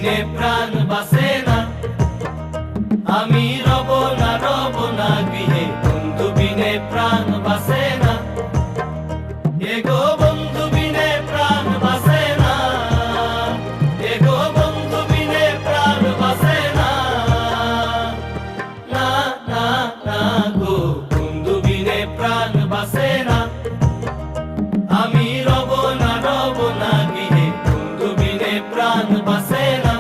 বিনে প্রাণ বাসে না, আমি রব না গৃহে, বন্ধু বিনে প্রাণ বাসে না, এগো বন্ধু বিনে প্রাণ বাসে না, এগো বন্ধু বিনে প্রাণ বাসে না, না না না গো বন্ধু বিনে প্রাণ বাসে না, আমি রব না গৃহে, বন্ধু বিনে প্রাণ বাসে না।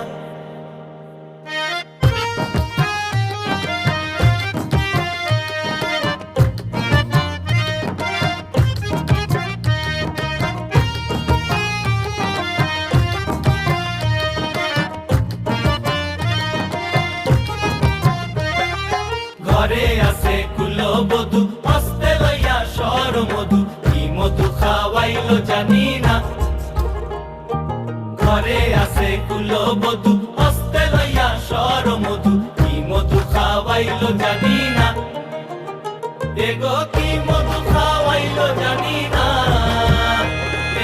ঘরে আছে কুলবধূ, হস্তে লইয়া সর মধু, কি মধু খাওয়াইলো জানি না। ঘরে আছে কুলবধূ, হস্তে লইয়া সর মধু, কি মধু খাওয়াইলো জানি না, এগো কি মধু খাওয়াইলো জানি না,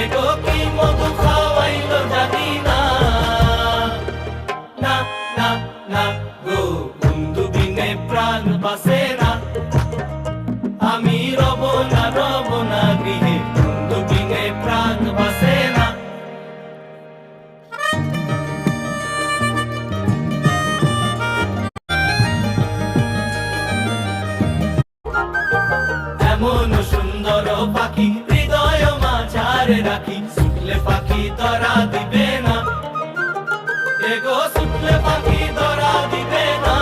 এগো কি মধু খাওয়াইলো জানি না, না না না গো বন্ধু বিনে প্রাণ বাসে না, আমি রব না গৃহে, বন্ধু বিনে প্রাণ বাসে না। এমন সুন্দর পাখি হৃদয় মাঝারে রাখি, ছুটলে পাখি ধরা দিবে না, এগো ছুটলে পাখি ধরা দিবে না,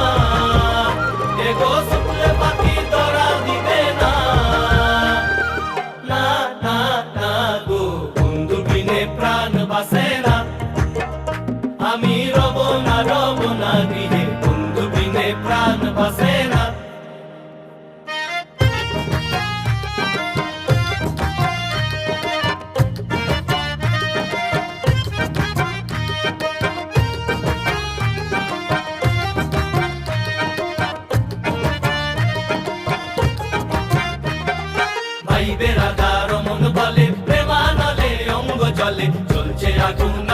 এগো ছুটলে পাখি ধরা দিবে না, না না না গো বন্ধু বিনে প্রাণ বাসে না, আমি রব না গৃহে, বন্ধু বিনে প্রাণ বাসে না। ভাই বেড়াদার মন বলে, প্রেমানলে অঙ্গ জলে, চলছে আগুন